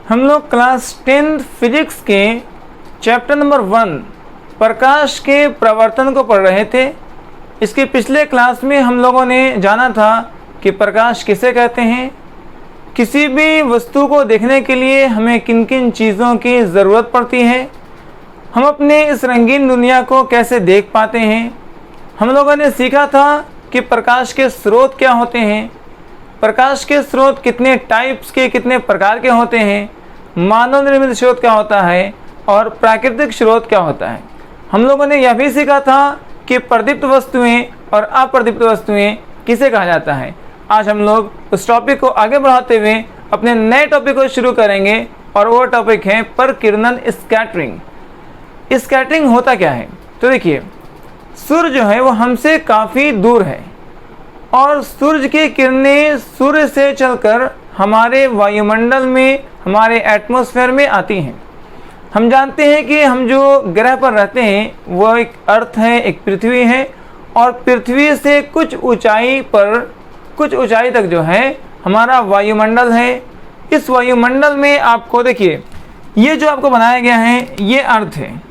हम लोग class 10th physics के चैप्टर नंबर 1 प्रकाश के प्रवर्तन को पढ़ रहे थे। इसके पिछले क्लास में हम लोगों ने जाना था कि प्रकाश किसे कहते हैं, किसी भी वस्तु को देखने के लिए हमें किन किन चीज़ों की ज़रूरत पड़ती है, हम अपने इस रंगीन दुनिया को कैसे देख पाते हैं। हम लोगों ने सीखा था कि प्रकाश के स्रोत क्या होते हैं, प्रकाश के स्रोत कितने टाइप्स के कितने प्रकार के होते हैं, मानव निर्मित स्रोत क्या होता है और प्राकृतिक स्रोत क्या होता है। हम लोगों ने यह भी सीखा था कि प्रदीप्त वस्तुएं और अप्रदीप्त वस्तुएं किसे कहा जाता है। आज हम लोग उस टॉपिक को आगे बढ़ाते हुए अपने नए टॉपिक को शुरू करेंगे और वो टॉपिक है परकिरणन स्कैटरिंग। स्कैटरिंग होता क्या है, तो देखिए सूर्य जो है वो हमसे काफ़ी दूर है और सूर्य की किरणें सूर्य से चलकर हमारे वायुमंडल में, हमारे एटमॉस्फेयर में आती हैं। हम जानते हैं कि हम जो ग्रह पर रहते हैं वो एक अर्थ है, एक पृथ्वी है और पृथ्वी से कुछ ऊंचाई तक जो है हमारा वायुमंडल है। इस वायुमंडल में आपको देखिए ये जो आपको बनाया गया है ये अर्थ है,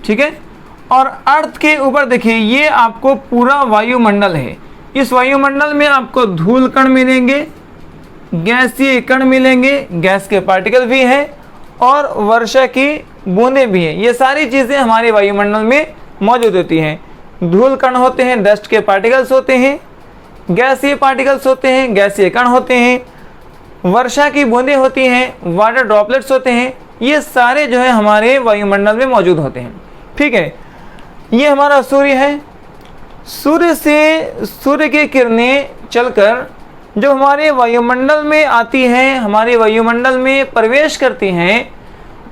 ठीक है। और अर्थ के ऊपर देखिए ये आपको पूरा वायुमंडल है। इस वायुमंडल में आपको धूल कण मिलेंगे, गैसीय कण मिलेंगे, गैस के पार्टिकल भी हैं और वर्षा की बूंदें भी हैं। ये सारी चीज़ें हमारे वायुमंडल में मौजूद होती हैं। धूल कण होते हैं, डस्ट के पार्टिकल्स होते हैं, गैसीय पार्टिकल्स होते हैं, गैसीय कण होते हैं, वर्षा की बूंदें होती हैं, वाटर ड्रॉपलेट्स होते हैं। ये सारे जो है हमारे वायुमंडल में मौजूद होते हैं, ठीक है। ये हमारा सूर्य है। सूर्य से सूर्य की किरणें चलकर जो हमारे वायुमंडल में आती हैं, हमारे वायुमंडल में प्रवेश करती हैं,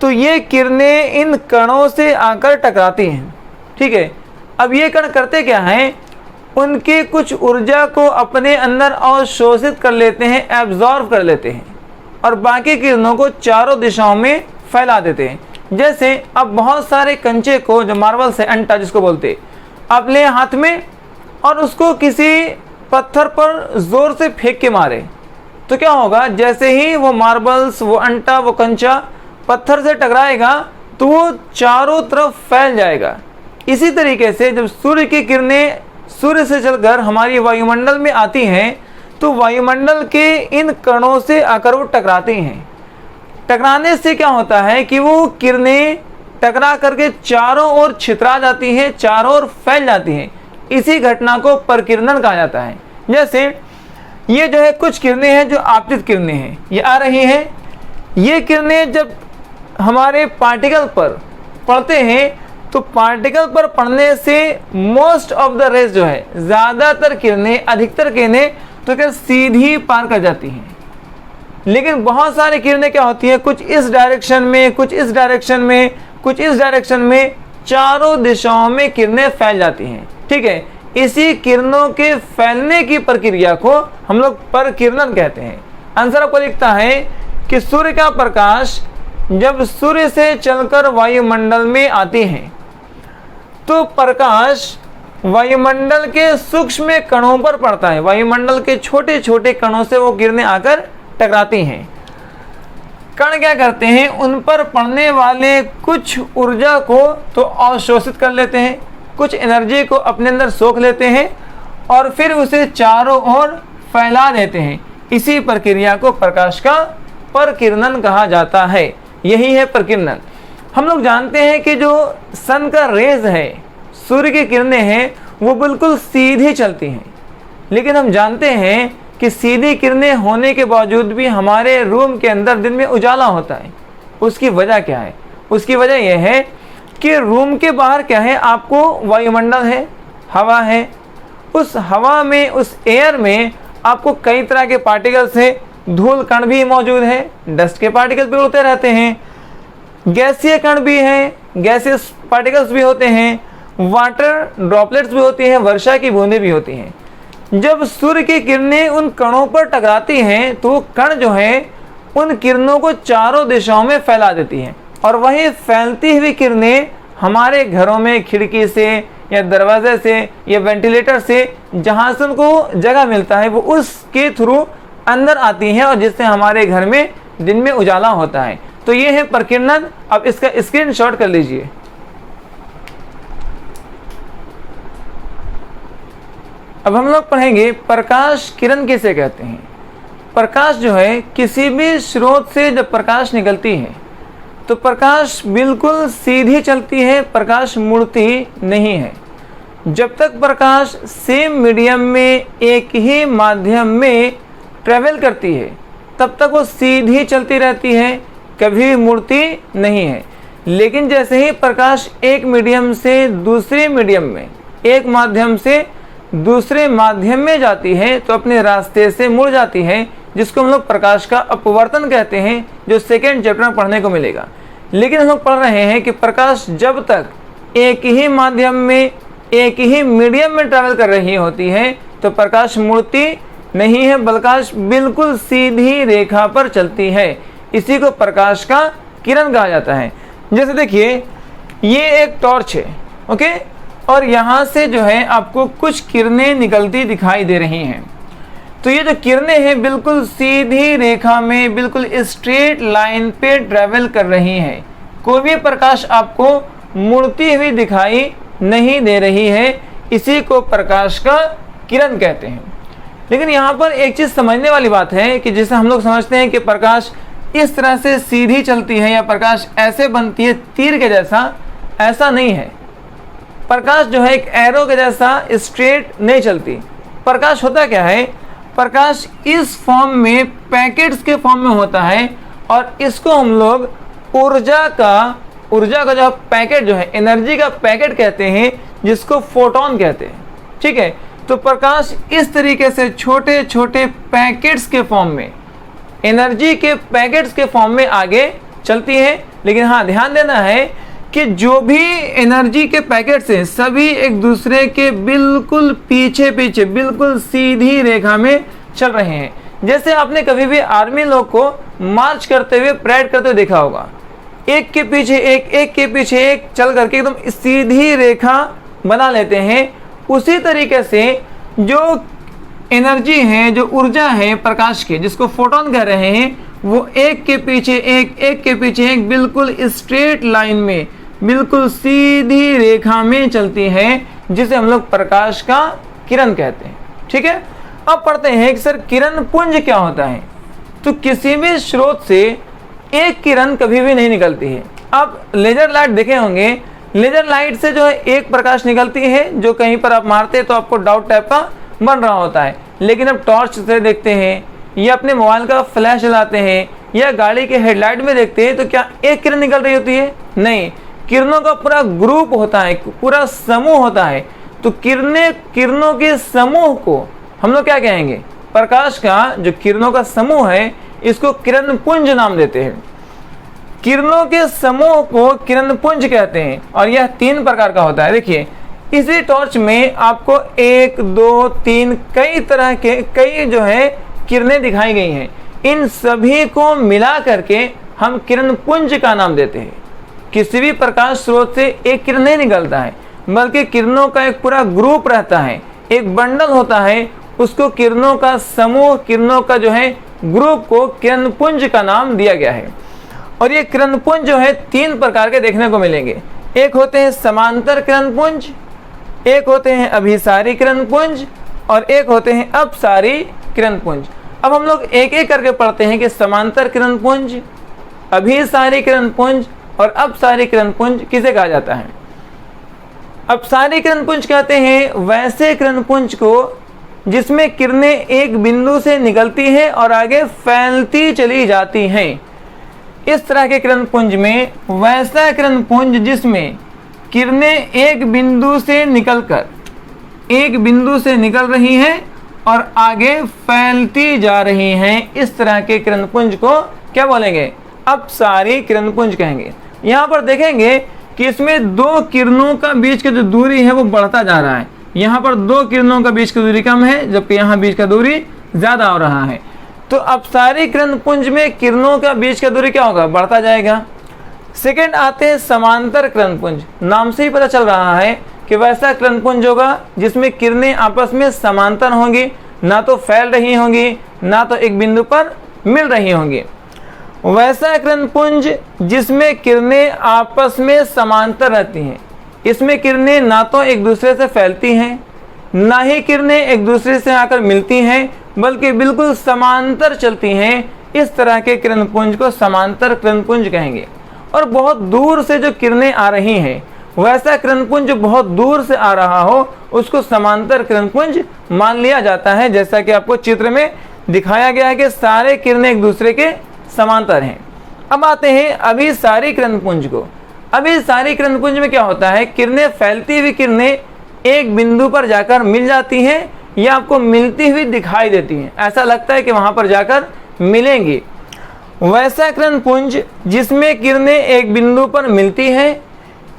तो ये किरणें इन कणों से आकर टकराती हैं, ठीक है। अब ये कण करते क्या हैं, उनके कुछ ऊर्जा को अपने अंदर अवशोषित कर लेते हैं, एब्जॉर्ब कर लेते हैं और बाकी किरणों को चारों दिशाओं में फैला देते हैं। जैसे अब बहुत सारे कंचे को, जो मार्बल्स है, अंटा जिसको बोलते, आप ले हाथ में और उसको किसी पत्थर पर जोर से फेंक के मारे तो क्या होगा, जैसे ही वो मार्बल्स, वो अंटा, वो कंचा पत्थर से टकराएगा तो वो चारों तरफ फैल जाएगा। इसी तरीके से जब सूर्य की किरणें सूर्य से चलकर हमारी वायुमंडल में आती हैं तो वायुमंडल के इन कणों से आकर वो टकराती हैं। टकराने से क्या होता है कि वो किरणें टकरा करके चारों ओर छितरा जाती हैं, चारों ओर फैल जाती हैं। इसी घटना को परकिरणन कहा जाता है। जैसे ये जो है कुछ किरणें हैं जो आपतित किरणें हैं, ये आ रही हैं। ये किरणें जब हमारे पार्टिकल पर पड़ते हैं तो पार्टिकल पर पड़ने से मोस्ट ऑफ द रेज जो है, ज़्यादातर किरणें, अधिकतर किरणें तो क्या सीधी पार कर जाती हैं। लेकिन बहुत सारी किरणें क्या होती हैं, कुछ इस डायरेक्शन में, कुछ इस डायरेक्शन में, कुछ इस डायरेक्शन में, चारों दिशाओं में किरणें फैल जाती हैं, ठीक है। इसी किरणों के फैलने की प्रक्रिया को हम लोग परकिरणन कहते हैं। आंसर आपको लिखता है कि सूर्य का प्रकाश जब सूर्य से चलकर वायुमंडल में आती है तो प्रकाश वायुमंडल के सूक्ष्म कणों पर पड़ता है। वायुमंडल के छोटे छोटे कणों से वो किरणें आकर टकराती हैं। कण क्या करते हैं, उन पर पड़ने वाले कुछ ऊर्जा को तो अवशोषित कर लेते हैं, कुछ एनर्जी को अपने अंदर सोख लेते हैं और फिर उसे चारों ओर फैला देते हैं। इसी प्रक्रिया को प्रकाश का परकिरणन कहा जाता है। यही है परकिरणन। हम लोग जानते हैं कि जो सन का रेज है, सूर्य की किरणें हैं, वो बिल्कुल सीधी चलती हैं। लेकिन हम जानते हैं कि सीधी किरणें होने के बावजूद भी हमारे रूम के अंदर दिन में उजाला होता है। उसकी वजह क्या है? उसकी वजह यह है कि रूम के बाहर क्या है, आपको वायुमंडल है, हवा है। उस हवा में, उस एयर में आपको कई तरह के पार्टिकल्स हैं, धूल कण भी मौजूद है, डस्ट के पार्टिकल्स भी उड़ते रहते हैं, गैसीय कण भी हैं, गैसियस पार्टिकल्स भी होते हैं, वाटर ड्रॉपलेट्स भी होती हैं, वर्षा की बूंदें भी होती हैं। जब सूर्य की किरणें उन कणों पर टकराती हैं तो कण जो है उन किरणों को चारों दिशाओं में फैला देती हैं और वही फैलती हुई किरणें हमारे घरों में खिड़की से या दरवाजे से या वेंटिलेटर से जहाँ से उनको जगह मिलता है वो उसके थ्रू अंदर आती हैं और जिससे हमारे घर में दिन में उजाला होता है। तो ये है प्रकीर्णन। अब इसका स्क्रीनशॉट कर लीजिए। अब हम लोग पढ़ेंगे प्रकाश किरण किसे कहते हैं। प्रकाश जो है, किसी भी स्रोत से जब प्रकाश निकलती है तो प्रकाश बिल्कुल सीधी चलती है, प्रकाश मुड़ती नहीं है। जब तक प्रकाश सेम मीडियम में एक ही माध्यम में ट्रेवल करती है तब तक वो सीधी चलती रहती है, कभी मुड़ती नहीं है। लेकिन जैसे ही प्रकाश एक मीडियम से दूसरे मीडियम में, एक माध्यम से दूसरे माध्यम में जाती है तो अपने रास्ते से मुड़ जाती है, जिसको हम लोग प्रकाश का अपवर्तन कहते हैं, जो सेकेंड चैप्टर में पढ़ने को मिलेगा। लेकिन हम लोग पढ़ रहे हैं कि प्रकाश जब तक एक ही माध्यम में, एक ही मीडियम में ट्रैवल कर रही होती है तो प्रकाश मुड़ती नहीं है, प्रकाश बिल्कुल सीधी रेखा पर चलती है। इसी को प्रकाश का किरण कहा जाता है। जैसे देखिए, ये एक टॉर्च है, ओके, और यहाँ से जो है आपको कुछ किरणें निकलती दिखाई दे रही हैं। तो ये जो किरणें हैं बिल्कुल सीधी रेखा में, बिल्कुल स्ट्रेट लाइन पे ट्रैवल कर रही हैं। कोई भी प्रकाश आपको मुड़ती हुई दिखाई नहीं दे रही है। इसी को प्रकाश का किरण कहते हैं। लेकिन यहाँ पर एक चीज़ समझने वाली बात है कि जैसे हम लोग समझते हैं कि प्रकाश इस तरह से सीधी चलती है या प्रकाश ऐसे बनती है तीर के जैसा, ऐसा नहीं है। प्रकाश जो है एक एरो के जैसा स्ट्रेट नहीं चलती। प्रकाश होता क्या है, प्रकाश इस फॉर्म में, पैकेट्स के फॉर्म में होता है और इसको हम लोग ऊर्जा का जो पैकेट जो है, एनर्जी का पैकेट कहते हैं, जिसको फोटोन कहते हैं। ठीक है, तो प्रकाश इस तरीके से छोटे छोटे पैकेट्स के फॉर्म में, एनर्जी के पैकेट्स के फॉर्म में आगे चलती है। लेकिन हाँ, ध्यान देना है कि जो भी एनर्जी के पैकेट्स हैं सभी एक दूसरे के बिल्कुल पीछे पीछे, बिल्कुल सीधी रेखा में चल रहे हैं। जैसे आपने कभी भी आर्मी लोग को मार्च करते हुए, परेड करते हुए देखा होगा, एक के पीछे एक, एक के पीछे एक चल करके एकदम सीधी रेखा बना लेते हैं। उसी तरीके से जो एनर्जी है, जो ऊर्जा है प्रकाश के, जिसको फोटोन कह रहे हैं, वो एक के पीछे एक, एक के पीछे एक, बिल्कुल स्ट्रेट लाइन में, बिल्कुल सीधी रेखा में चलती है, जिसे हम लोग प्रकाश का किरण कहते हैं। ठीक है, अब पढ़ते हैं कि सर किरण पुंज क्या होता है। तो किसी भी स्रोत से एक किरण कभी भी नहीं निकलती है। अब लेजर लाइट देखे होंगे, लेजर लाइट से जो है एक प्रकाश निकलती है, जो कहीं पर आप मारते हैं तो आपको डाउट टाइप का बन रहा होता है। लेकिन अब टॉर्च से देखते हैं या अपने मोबाइल का फ्लैश जलाते हैं या गाड़ी के हेडलाइट में देखते हैं तो क्या एक किरण निकल रही होती है? नहीं, किरणों का पूरा ग्रुप होता है, पूरा समूह होता है। तो किरणों के समूह को हम लोग क्या कहेंगे? प्रकाश का जो किरणों का समूह है इसको किरण पुंज नाम देते हैं। किरणों के समूह को किरण पुंज कहते हैं और यह 3 प्रकार का होता है। देखिए, इसी टॉर्च में आपको 1, 2, 3 कई तरह के कई जो है किरणें दिखाई गई हैं। इन सभी को मिला करके हम किरण पुंज का नाम देते हैं। किसी भी प्रकाश स्रोत से एक किरण नहीं निकलता है, बल्कि किरणों का एक पूरा ग्रुप रहता है, एक बंडल होता है, उसको किरणों का समूह, किरणों का जो है ग्रुप को किरण पुंज का नाम दिया गया है। और ये किरण पुंज जो है 3 प्रकार के देखने को मिलेंगे। एक होते हैं समांतर किरण पुंज, एक होते हैं अभिसारी किरण पुंज और एक होते हैं अपसारी किरण पुंज। अब हम लोग एक एक करके पढ़ते हैं कि समांतर किरण पुंज, अभिसारी किरण पुंज और अपसारी किरण पुंज किसे कहा जाता है। अपसारी किरण पुंज कहते हैं वैसे किरण पुंज को जिसमें किरणें एक बिंदु से निकलती हैं और आगे फैलती चली जाती हैं। इस तरह के किरण पुंज में वैसा किरण पुंज जिसमें किरणें एक बिंदु से निकल रही हैं और आगे फैलती जा रही हैं, इस तरह के किरण पुंज को क्या बोलेंगे? अपसारी किरण पुंज कहेंगे। यहाँ पर देखेंगे कि इसमें 2 किरणों का बीच की जो दूरी है वो बढ़ता जा रहा है। यहाँ पर 2 किरणों का बीच की दूरी कम है, जबकि यहाँ बीच का दूरी ज़्यादा हो रहा है। तो अपसारी किरण पुंज में किरणों का बीच का दूरी क्या होगा? बढ़ता जाएगा। सेकेंड आते हैं समांतर किरण पुंज। नाम से ही पता चल रहा है कि वैसा किरणपुंज होगा जिसमें किरणें आपस में समांतर होंगी, ना तो फैल रही होंगी ना तो एक बिंदु पर मिल रही होंगी। वैसा किरणपुंज जिसमें किरणें आपस में समांतर रहती हैं, इसमें किरणें ना तो एक दूसरे से फैलती हैं ना ही किरणें एक दूसरे से आकर मिलती हैं, बल्कि बिल्कुल समांतर चलती हैं। इस तरह के किरणपुंज को समांतर किरणपुंज कहेंगे। और बहुत दूर से जो किरणें आ रही हैं, वैसा किरणपुंज जो बहुत दूर से आ रहा हो उसको समांतर किरणपुंज मान लिया जाता है। जैसा कि आपको चित्र में दिखाया गया है कि सारे किरणें एक दूसरे के समांतर हैं। अब आते हैं अभिसारी किरणपुंज को। अभिसारी किरणपुंज में क्या होता है, किरणें फैलती हुई किरणें एक बिंदु पर जाकर मिल जाती हैं या आपको मिलती हुई दिखाई देती हैं, ऐसा लगता है कि वहां पर जाकर मिलेंगी। वैसा किरणपुंज जिसमें किरणें एक बिंदु पर मिलती हैं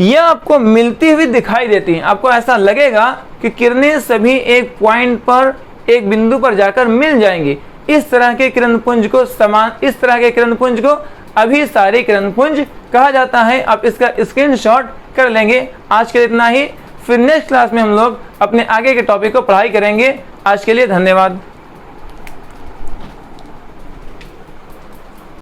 या आपको मिलती हुई दिखाई देती हैं, आपको ऐसा लगेगा कि किरणें सभी एक पॉइंट पर एक बिंदु पर जाकर मिल जाएंगी। इस तरह के किरणपुंज को अभिसारी किरणपुंज कहा जाता है। आप इसका स्क्रीनशॉट कर लेंगे। आज के लिए इतना ही, फिर नेक्स्ट क्लास में हम लोग अपने आगे के टॉपिक को पढ़ाई करेंगे। आज के लिए धन्यवाद।